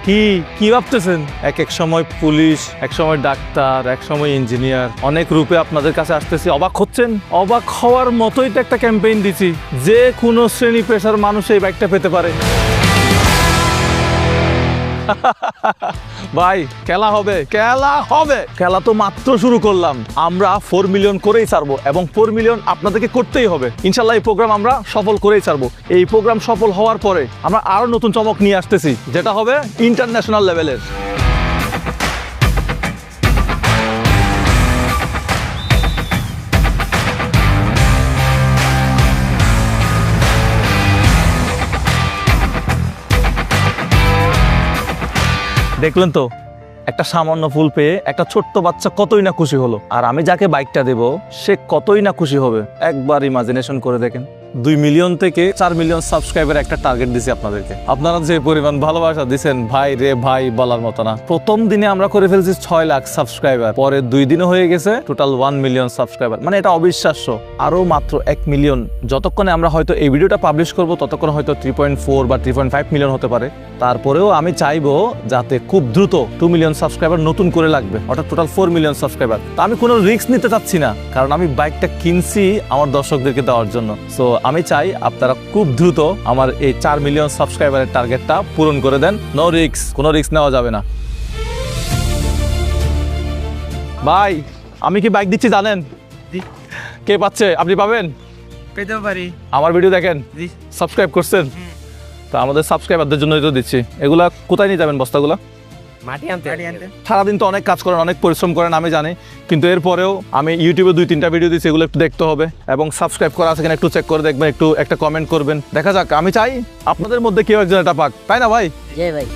কি কি ভাবতেছেন? এক এক সময় পুলিশ, এক সময় ডাক্তার, এক সময় ইঞ্জিনিয়ার, অনেক রূপে আপনাদের কাছে আসতেছি। অবাক হচ্ছেন? অবাক হওয়ার মতোই তো একটা ক্যাম্পেইন দিছি, যে কোনো শ্রেণী পেশার মানুষ এই বাইকটা পেতে পারে। ভাই খেলা হবে, খেলা হবে। খেলা তো মাত্র শুরু করলাম, আমরা 4 মিলিয়ন করেই ছাড়বো এবং 4 মিলিয়ন আপনাদেরকে করতেই হবে ইনশাল্লাহ। এই প্রোগ্রাম আমরা সফল করেই ছাড়বো। এই প্রোগ্রাম সফল হওয়ার পরে আমরা আরো নতুন চমক নিয়ে আসতেছি, যেটা হবে ইন্টারন্যাশনাল লেভেলের। দেখলেন তো, একটা সামান্য ফুল পেয়ে একটা ছোট্ট বাচ্চা কতই না খুশি হলো, আর আমি যাকে বাইকটা দেব সে কতই না খুশি হবে। একবার ইমাজিনেশন করে দেখেন। 2 মিলিয়ন থেকে 4 মিলিয়ন সাবস্ক্রাইবার একটা টার্গেট দিছি আপনাদেরকে। আপনারা যে পরিমাণ ভালোবাসা দিচ্ছেন ভাই রে ভাই, বলার মতো না। প্রথম দিনে আমরা করে ফেলছি 6 লাখ সাবস্ক্রাইবার, পরে 2 দিনে হয়ে গেছে টোটাল 1 মিলিয়ন সাবস্ক্রাইবার। মানে এটা অবিশ্বাস্য। আরো মাত্র 1 মিলিয়ন, যতক্ষণে আমরা হয়তো এই ভিডিওটা পাবলিশ করব ততক্ষণে হয়তো 3.4 বা 3.5 মিলিয়ন হতে পারে। তারপরেও আমি চাইবো যাতে খুব দ্রুত 2 মিলিয়ন সাবস্ক্রাইবার নতুন করে লাগবে, অর্থাৎ টোটাল 4 মিলিয়ন সাবস্ক্রাইবার। তা আমি কোনো রিস্ক নিতে চাচ্ছি না, কারণ আমি বাইকটা কিনছি আমার দর্শকদেরকে দেওয়ার জন্য। সো আমি চাই আপনারা খুব দ্রুত আমার এই 4 মিলিয়ন সাবস্ক্রাইবারের টার্গেটটা পূরণ করে দেন। নো রিস্ক, কোনো রিস্ক নেওয়া যাবে না। ভাই আমি কি বাইক দিচ্ছি জানেন? কে পাচ্ছে? আপনি পাবেন? পেতে পারি। আমার ভিডিও দেখেন, সাবস্ক্রাইব করছেন? তো আমাদের সাবস্ক্রাইবারদের জন্যই তো দিচ্ছি। এগুলা কোথায় নিয়ে যাবেন বস্তাগুলা? মাটি আনতে। সারাদিন তো অনেক কাজ করেন, অনেক পরিশ্রম করেন আমি জানি, কিন্তু এরপরেও আমি ইউটিউবে 2-3টা ভিডিও দিচ্ছি, এগুলো একটু দেখতে হবে এবং সাবস্ক্রাইব করা আছে কিনা একটু চেক করে দেখবেন, একটু একটা কমেন্ট করবেন। দেখা যাক, আমি চাই আপনাদের মধ্যে কেউ একজন এটা পাক, তাই না ভাই? জয় ভাই।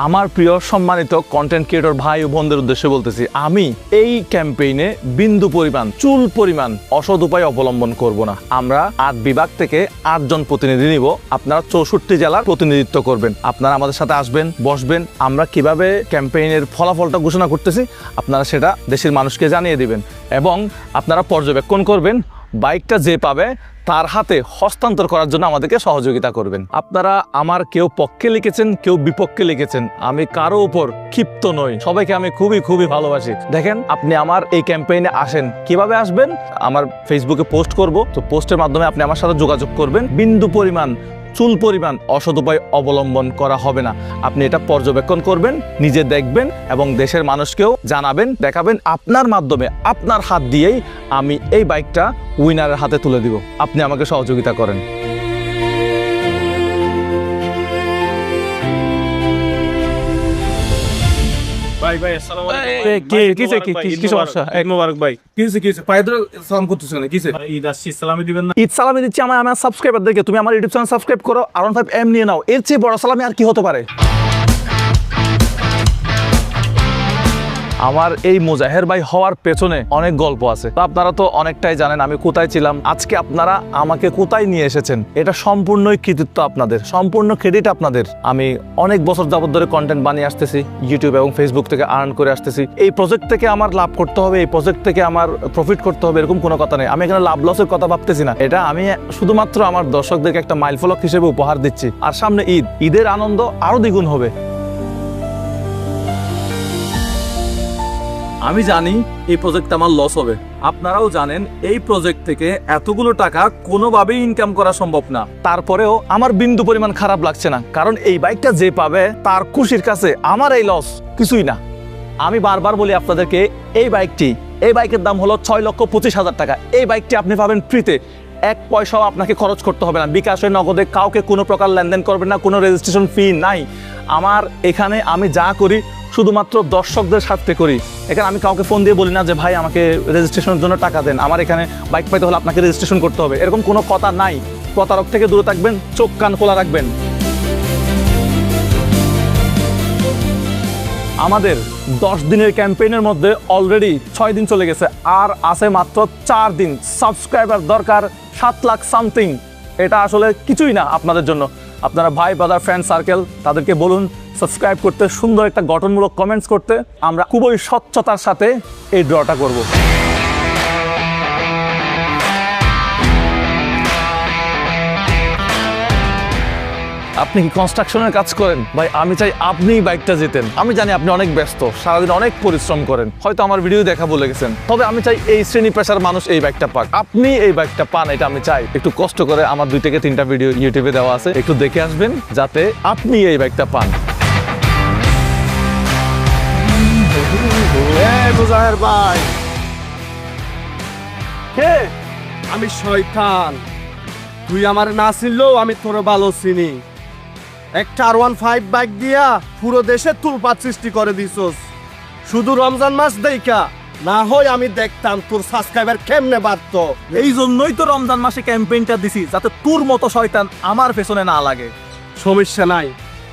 আমার প্রিয় সম্মানিত কন্টেন্ট ক্রিয়েটর ভাই ও বোনদের উদ্দেশ্যে বলতেছি, আমি এই ক্যাম্পেইনে বিন্দু পরিমাণ, চুল পরিমাণ অসৎ উপায় অবলম্বন করব না। আমরা 8 বিভাগ থেকে 8 জন প্রতিনিধি নিব। আপনারা 64 জেলার প্রতিনিধিত্ব করবেন। আপনারা আমাদের সাথে আসবেন, বসবেন। আমরা কিভাবে ক্যাম্পেইনের ফলাফলটা ঘোষণা করতেছি আপনারা সেটা দেশের মানুষকে জানিয়ে দিবেন এবং আপনারা পর্যবেক্ষণ করবেন। বাইকটা যে পাবে তার হাতে হস্তান্তর করার জন্য আমাদেরকে সহযোগিতা করবেন। আপনারা আমার কেউ পক্ষে লিখেছেন, কেউ বিপক্ষে লিখেছেন, আমি কারো উপর ক্ষিপ্ত নই। সবাইকে আমি খুবই খুবই ভালোবাসি। দেখেন, আপনি আমার এই ক্যাম্পেইনে আসেন। কিভাবে আসবেন? আমার ফেসবুকে পোস্ট করব, তো পোস্টের মাধ্যমে আপনি আমার সাথে যোগাযোগ করবেন। বিন্দু পরিমাণ, চুল পরিমাণ অসৎ উপায় অবলম্বন করা হবে না। আপনি এটা পর্যবেক্ষণ করবেন, নিজে দেখবেন এবং দেশের মানুষকেও জানাবেন, দেখাবেন। আপনার মাধ্যমে, আপনার হাত দিয়েই আমি এই বাইকটা উইনারের হাতে তুলে দিব। আপনি আমাকে সহযোগিতা করেন। ভাই ভাই আসসালামু আলাইকুম। কি সমস্যা? ঈদ মোবারক ভাই। কিসে পায়ে ধরে সালাম করতেছ না? কিসে? ঈদ আসছে, সালামি দিবেন না? ঈদ সালামি দিচ্ছি আমার সাবস্ক্রাইবারদেরকে। তুমি আমার ইউটিউব চ্যানেল সাবস্ক্রাইব করো, R15M নিয়ে নাও। এর চেয়ে বড় সালামি আর কি হতে পারে? আমার এই মুজাহের ভাই হওয়ার পেছনে অনেক গল্প আছে। তো আপনারা তো অনেকটাই জানেন আমি কোথায় ছিলাম, আজকে আপনারা আমাকে কোথায় নিয়ে এসেছেন। এটা সম্পূর্ণই কৃতিত্ব আপনাদের, সম্পূর্ণ ক্রেডিট আপনাদের। আমি অনেক বছর যাবত ধরে কন্টেন্ট বানিয়ে আসতেছি, ইউটিউব এবং ফেসবুক থেকে আর্ন করে আসতেছি। এই প্রজেক্ট থেকে আমার লাভ করতে হবে, এই প্রজেক্ট থেকে আমার প্রফিট করতে হবে, এরকম কোনো কথা নেই। আমি এখানে লাভ লসের কথা ভাবতেছি না। এটা আমি শুধুমাত্র আমার দর্শকদেরকে একটা মাইলফলক হিসেবে উপহার দিচ্ছি। আর সামনে ঈদ, ঈদের আনন্দ আরো দ্বিগুণ হবে। আমি জানি এই প্রজেক্টে আমার লস হবে, আপনারাও জানেন এই প্রজেক্ট থেকে এতগুলো টাকা কোনোভাবেই ইনকাম করা সম্ভব না। তারপরেও আমার বিন্দু পরিমাণ খারাপ লাগছে না, কারণ এই বাইকটা যে পাবে তার খুশির কাছে আমার এই লস কিছুই না। আমি বারবার বলি আপনাদেরকে, এই বাইকের দাম হলো 6,25,000 টাকা। এই বাইকটি আপনি পাবেন ফ্রিতে, 1 পয়সাও আপনাকে খরচ করতে হবে না। বিকাশে, নগদে কাউকে কোনো প্রকার লেনদেন করবেন না, কোনো রেজিস্ট্রেশন ফি নাই। আমার এখানে আমি যা করি শুধুমাত্র দর্শকদের স্বার্থে করি। এখানে আমি কাউকে ফোন দিয়ে বলি না যে ভাই আমাকে রেজিস্ট্রেশনের জন্য টাকা দেন, আমার এখানে বাইক পাইতে হলে আপনাকে রেজিস্ট্রেশন করতে হবে, এরকম কোনো কথা নাই। প্রতারক থেকে দূরে থাকবেন, চোখ কান খোলা রাখবেন। আমাদের 10 দিনের ক্যাম্পেইনের মধ্যে অলরেডি 6 দিন চলে গেছে, আর আছে মাত্র 4 দিন। সাবস্ক্রাইবার দরকার 7 লাখ সামথিং। এটা আসলে কিছুই না আপনাদের জন্য। আপনারা ভাই, ব্রাদার, ফ্রেন্ড সার্কেল তাদেরকে বলুন সাবস্ক্রাইব করতে, সুন্দর একটা গঠনমূলক কমেন্টস করতে। আমরা খুবই স্বচ্ছতার সাথে এই ড্রটা করব। আপনি কি কনস্ট্রাকশনের কাজ করেন? ভাই আমি চাই আপনি বাইকটা যেতেন। আমি জানি আপনি অনেক ব্যস্ত, সারাদিন অনেক পরিশ্রম করেন, হয়তো আমার ভিডিও দেখা বলে গেছেন, তবে আমি চাই এই শ্রেণী পেশার মানুষ এই বাইকটা পাক। আপনি এই বাইকটা পান, এটা আমি চাই। একটু কষ্ট করে আমার 2 থেকে 3টা ভিডিও ইউটিউবে দেওয়া আছে, একটু দেখে আসবেন যাতে আপনি এই বাইকটা পান। মুজাহের ভাই, কে? আমি শয়তান। তুই আমার না চিনলেও আমি তোর ভালো চিনি। একটা R15 বাইক দিয়া পুরো দেশে তুলপাত সৃষ্টি করে দিছস। শুধু রমজান মাস দেইকা না হয় আমি দেখতাম তোর সাবস্ক্রাইবার কেমনে বাড়তো। এই জন্যই তো রমজান মাসে ক্যাম্পেইনটা দিছি, যাতে তোর মতো শয়তান আমার পেছনে না লাগে। সমস্যা নাই,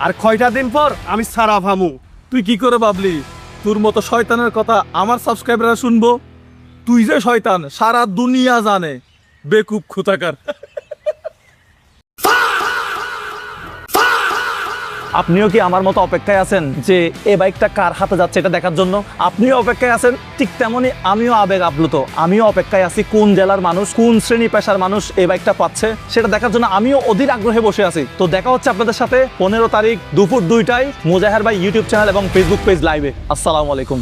আর কয়টা দিন পর আমি সারা ভামু। তুই কি করে ভাবলি তোর মতো শয়তানের কথা আমার সাবস্ক্রাইবাররা শুনবো? তুই যে শয়তান সারা দুনিয়া জানে, বেকুব খুতাকার। আপনিও কি আমার মতো অপেক্ষায় আছেন যে এই বাইকটা কার হাতে যাচ্ছে এটা দেখার জন্য? আপনিও অপেক্ষায় আছেন, ঠিক তেমনি আমিও আবেগ আপ্লুত। আমিও অপেক্ষায় আছি কোন জেলার মানুষ, কোন শ্রেণী পেশার মানুষ এই বাইকটা পাচ্ছে সেটা দেখার জন্য আমিও অধীর আগ্রহে বসে আছি। তো দেখা হচ্ছে আপনাদের সাথে 15 তারিখ দুপুর 2টায় মুজাহের ভাই ইউটিউব চ্যানেল এবং ফেসবুক পেজ লাইভে। আসসালামু আলাইকুম।